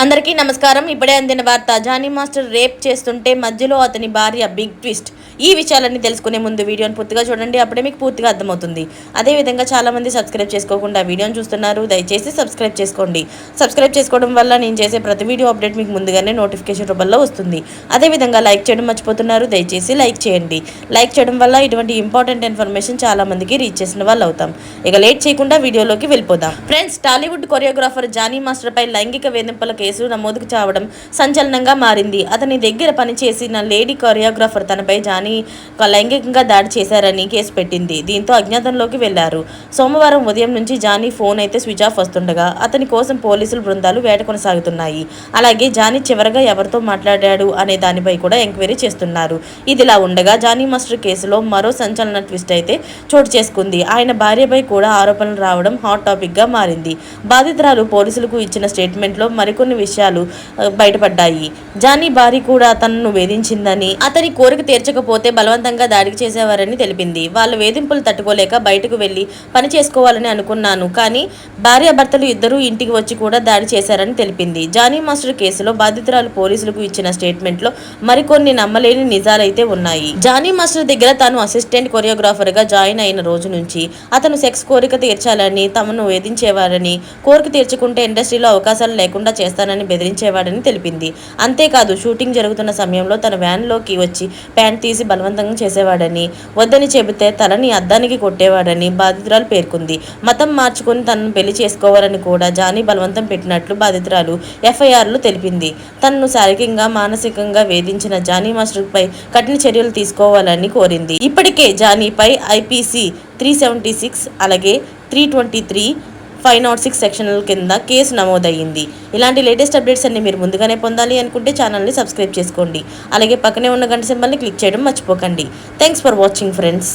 అందరికీ నమస్కారం. ఇప్పుడే అందిన వార్త. జానీ మాస్టర్ రేప్ చేస్తుంటే మధ్యలో అతని భార్య. Big twist. ఈ విషయాలన్నీ తెలుసుకునే ముందు వీడియోని పూర్తిగా చూడండి, అప్పుడే మీకు పూర్తిగా అర్థమవుతుంది. అదేవిధంగా చాలామంది సబ్స్క్రైబ్ చేసుకోకుండా వీడియోని చూస్తున్నారు, దయచేసి సబ్స్క్రైబ్ చేసుకోండి. సబ్స్క్రైబ్ చేసుకోవడం వల్ల నేను చేసే ప్రతి వీడియో అప్డేట్ మీకు ముందుగానే నోటిఫికేషన్ రూపంలో వస్తుంది. అదేవిధంగా లైక్ చేయడం మర్చిపోతున్నారు, దయచేసి లైక్ చేయండి. లైక్ చేయడం వల్ల ఇటువంటి ఇంపార్టెంట్ ఇన్ఫర్మేషన్ చాలా మందికి రీచ్ చేసిన వాళ్ళు అవుతాం. ఇక లేట్ చేయకుండా వీడియోలోకి వెళ్ళిపోదాం. Friends, Tollywood choreographer Jani master పై లైంగిక వేధింపుల కేసు నమోదుకు చావడం సంచలనంగా మారింది. అతని దగ్గర పనిచేసిన లేడీ కొరియోగ్రాఫర్ తనపై జానీ లైంగికంగా దాడి చేశారని కేసు పెట్టింది. దీంతో అజ్ఞాతంలోకి వెళ్లారు. సోమవారం ఉదయం నుంచి జానీ ఫోన్ అయితే స్విచ్ ఆఫ్ వస్తుండగా అతని కోసం పోలీసుల బృందాలు వేట కొనసాగుతున్నాయి. అలాగే జానీ చివరగా ఎవరితో మాట్లాడాడు అనే దానిపై కూడా ఎంక్వైరీ చేస్తున్నారు. ఇదిలా ఉండగా జానీ మాస్టర్ కేసులో మరో సంచలన ట్విస్ట్ అయితే చోటు చేసుకుంది. ఆయన భార్యపై కూడా ఆరోపణలు రావడం హాట్ టాపిక్ గా మారింది. బాధితురాలు పోలీసులకు ఇచ్చిన స్టేట్మెంట్లో మరికొన్ని విషయాలు బయటపడ్డాయి. జానీ భార్య కూడా తనను వేధించిందని, అతని కోరిక తీర్చకపోతే బలవంతంగా దాడికి చేసేవారని తెలిపింది. వాళ్ళ వేధింపులు తట్టుకోలేక బయటకు వెళ్లి పని చేసుకోవాలని అనుకున్నాను, కానీ భార్యాభర్తలు ఇద్దరూ ఇంటికి వచ్చి కూడా దాడి చేశారని తెలిపింది. జానీ మాస్టర్ కేసులో బాధితురాలు పోలీసులకు ఇచ్చిన స్టేట్మెంట్లో మరికొన్ని నమ్మలేని నిజాలైతే ఉన్నాయి. జానీ మాస్టర్ దగ్గర తాను అసిస్టెంట్ కొరియోగ్రాఫర్ గా జాయిన్ అయిన రోజు నుంచి అతను సెక్స్ కోరిక తీర్చాలని, తమను వేధించేవారని, కోరిక తీర్చుకుంటే ఇండస్ట్రీలో అవకాశాలు లేకుండా చేస్తానని బెదిరించేవాడని తెలిపింది. అంతేకాదు, షూటింగ్ జరుగుతున్న సమయంలో తన వ్యాన్లోకి వచ్చి ప్యాంట్ తీసి బలవంతంగా చేసేవాడని, వద్దని చెబితే తలని అద్దానికి కొట్టేవాడని బాధితురాలు పేర్కొంది. మతం మార్చుకుని తనను పెళ్లి చేసుకోవాలని కూడా జానీ బలవంతం పెట్టినట్లు బాధితురాలు ఎఫ్ఐఆర్లో తెలిపింది. తనను శారీరకంగా, మానసికంగా వేధించిన జానీ మాస్టర్ పై కఠిన చర్యలు తీసుకోవాలని కోరింది. ఇప్పటికే జానీపై ఐపీసీ 376 అలాగే 323 506 సెక్షన్ల కింద కేసు నమోదయ్యింది. ఇలాంటి లేటెస్ట్ అప్డేట్స్ అన్ని మీరు ముందుగానే పొందాలి అనుకుంటే ఛానల్ని సబ్స్క్రైబ్ చేసుకోండి. అలాగే పక్కనే ఉన్న గంట సింబల్ని క్లిక్ చేయడం మర్చిపోకండి. Thanks for watching friends.